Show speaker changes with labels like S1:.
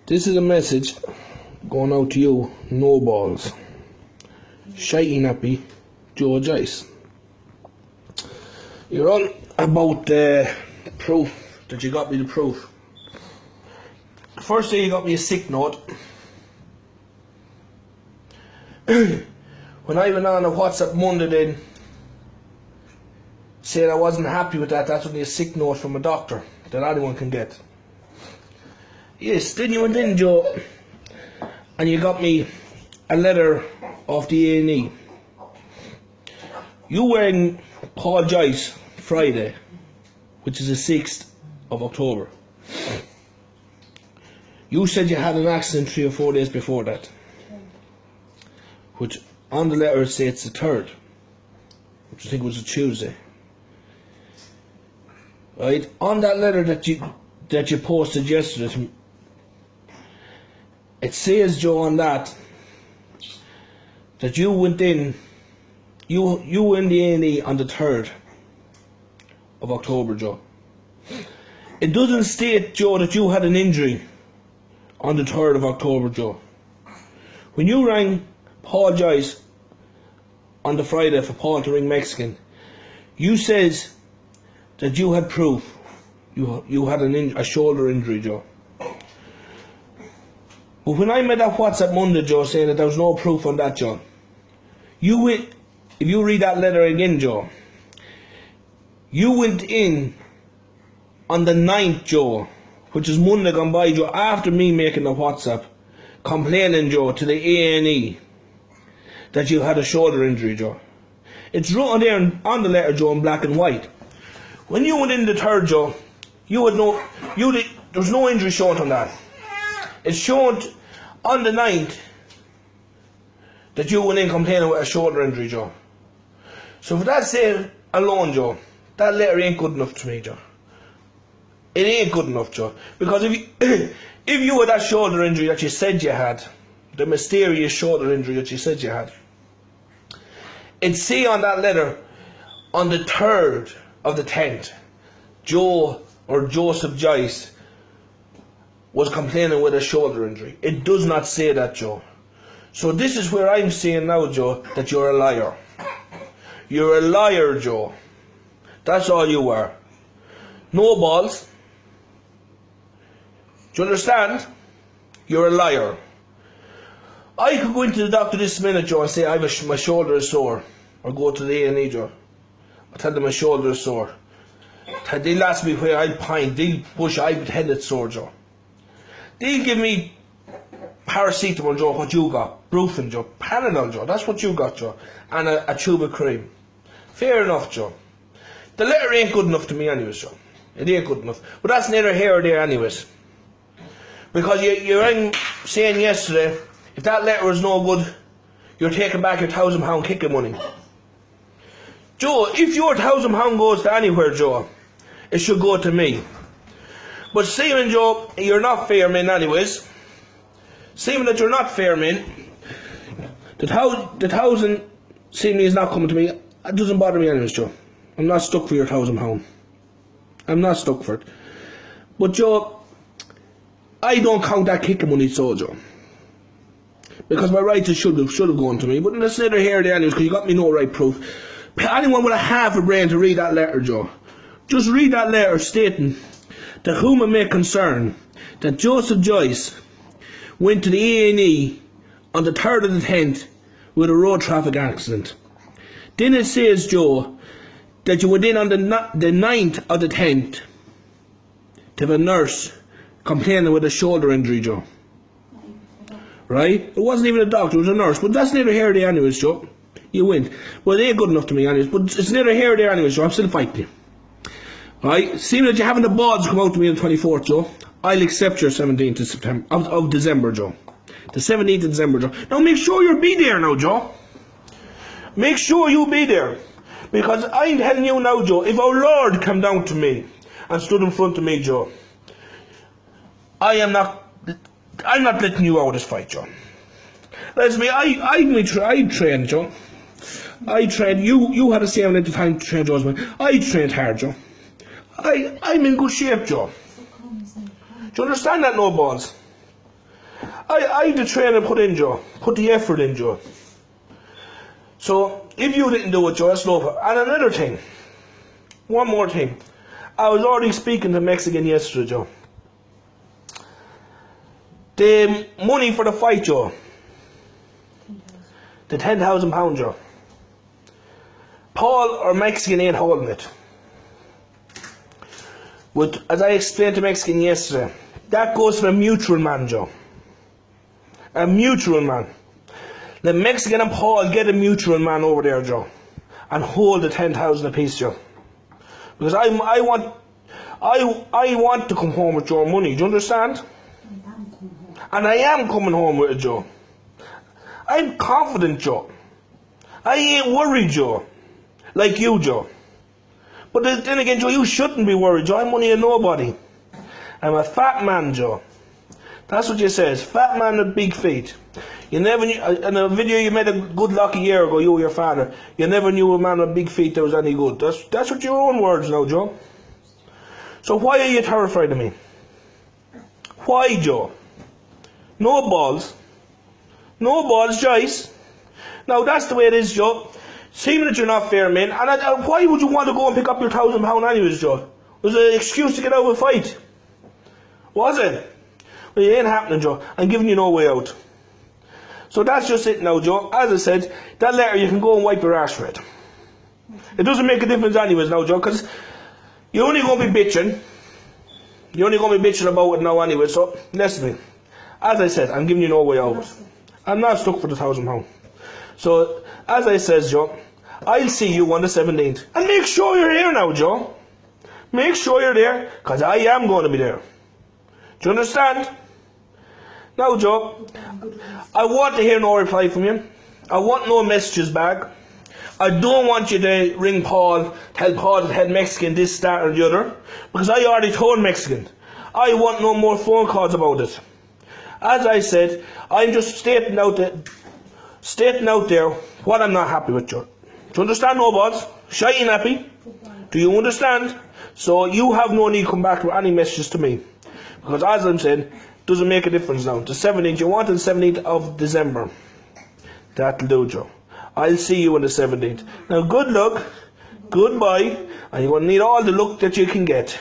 S1: This is a message going out to you, no balls. Shitey nappy, Joe Joyce. You're on about the proof, that you got me the proof. First day you got me a sick note. When I went on a WhatsApp Monday then, saying I wasn't happy with that, that's only a sick note from a doctor that anyone can get. Yes, then you went in, Joe, and you got me a letter off the A&E. You wearing Paul Joyce Friday, which is the 6th of October. You said you had an accident 3 or 4 days before that, which on the letter it says the 3rd, which I think was a Tuesday. Right, on that letter that you posted yesterday, it says, Joe, on that you went in, you were in the A&E on the 3rd of October, Joe. It doesn't state, Joe, that you had an injury on the 3rd of October, Joe. When you rang Paul Joyce on the Friday for Paul to ring Mexican, you says that you had proof. You had a shoulder injury, Joe. But when I made that WhatsApp Monday, Joe, saying that there was no proof on that, Joe, if you read that letter again, Joe, you went in on the 9th, Joe, which is Monday gone by, Joe, after me making the WhatsApp, complaining, Joe, to the A&E that you had a shoulder injury, Joe. It's written there on the letter, Joe, in black and white. When you went in the 3rd, Joe, there was no injury shown on that. It's shown on the 9th that you went in complaining with a shoulder injury, Joe. So for that said alone, Joe, that letter ain't good enough to me, Joe. It ain't good enough, Joe. Because if you had that shoulder injury that you said you had, the mysterious shoulder injury that you said you had, it'd say on that letter, on the 3rd of the 10th, Joe or Joseph Joyce was complaining with a shoulder injury. It does not say that, Joe. So this is where I'm saying now, Joe, that you're a liar. You're a liar, Joe. That's all you are. No balls. Do you understand? You're a liar. I could go into the doctor this minute, Joe, and say my shoulder is sore. Or go to the A&E, Joe. I tell them my shoulder is sore. They'll ask me where I pine. They'll push I've headed sore, Joe. They'll give me paracetamol, Joe, what you got. Brufen, Joe. Panadol, Joe. That's what you got, Joe. And a tube of cream. Fair enough, Joe. The letter ain't good enough to me anyways, Joe. It ain't good enough. But that's neither here or there anyways. Because you rang saying yesterday, if that letter was no good, you're taking back your £1,000 kicking money. Joe, if your £1,000 goes to anywhere, Joe, it should go to me. But seeming, Joe, you're not fair men anyways. Seeming that you're not fair men, the 1,000 seemingly is not coming to me. It doesn't bother me anyways, Joe. I'm not stuck for your £1,000. I'm not stuck for it. But, Joe, I don't count that kicking money, so, Joe. Because my rights should have gone to me. But it's neither here nor there anyways, because you got me no right proof. Anyone with a half a brain to read that letter, Joe, just read that letter stating to whom it may concern that Joseph Joyce went to the A&E on the 3rd of the 10th with a road traffic accident. Then it says, Joe, that you went in on the 9th of the 10th to have a nurse complaining with a shoulder injury, Joe. Right? It wasn't even a doctor, it was a nurse. But that's neither here nor there anyways, Joe. You win. Well, it ain't good enough to me anyways, but it's neither here nor there anyways, Joe. I'm still fighting you. Right? Seeing that you haven't the balls to come out to me on the 24th, Joe, I'll accept your 17th of September, of December, Joe. The 17th of December, Joe. Now make sure you'll be there now, Joe. Make sure you be there. Because I'm telling you now, Joe, if our Lord came down to me and stood in front of me, Joe, I'm not letting you out of this fight, Joe. Listen, I trained, Joe. I trained. You had the same length of time to train, Joe. I trained hard, Joe. I'm in good shape, Joe. Do you understand that, no balls? I the training put in, Joe. Put the effort in, Joe. So if you didn't do it, Joe, that's no problem. And another thing, one more thing. I was already speaking to Mexican yesterday, Joe. The money for the fight, Joe. The £10,000, Joe. Paul or Mexican ain't holding it. But as I explained to Mexican yesterday, that goes for a mutual man, Joe. A mutual man. The Mexican and Paul get a mutual man over there, Joe, and hold the 10,000 apiece, Joe. Because I want to come home with your money. Do you understand? And I am coming home with it, Joe. I'm confident, Joe. I ain't worried, Joe. Like you, Joe. But then again, Joe, you shouldn't be worried, Joe. I'm only a nobody. I'm a fat man, Joe. That's what you says. Fat man with big feet. You never knew, in a video you made a good luck a year ago, you and your father, you never knew a man with big feet that was any good. That's what your own words now, Joe. So why are you terrified of me? Why, Joe? No balls. No balls, Joyce. Now that's the way it is, Joe. Seeming that you're not fair, man. And why would you want to go and pick up your £1,000 anyways, Joe? Was it an excuse to get out of a fight? Was it? Well, it ain't happening, Joe. I'm giving you no way out. So that's just it now, Joe. As I said, that letter you can go and wipe your arse with. It doesn't make a difference anyways now, Joe, because you're only going to be bitching. You're only going to be bitching about it now anyway, so listen to me. As I said, I'm giving you no way out. I'm not stuck for the £1,000. So, as I said, Joe, I'll see you on the 17th. And make sure you're here now, Joe. Make sure you're there, because I am going to be there. Do you understand? Now, Joe, I want to hear no reply from you. I want no messages back. I don't want you to ring Paul, tell Paul to tell Mexican this, that or the other, because I already told Mexican. I want no more phone calls about it. As I said, I'm just stating out there what I'm not happy with, Joe. Do you understand, no boss? Shy and happy? Do you understand? So you have no need to come back with any messages to me. Because as I'm saying, doesn't make a difference now. The 17th, you want the 17th of December. That'll do, Joe. I'll see you on the 17th. Now, good luck, goodbye, and you're going to need all the luck that you can get.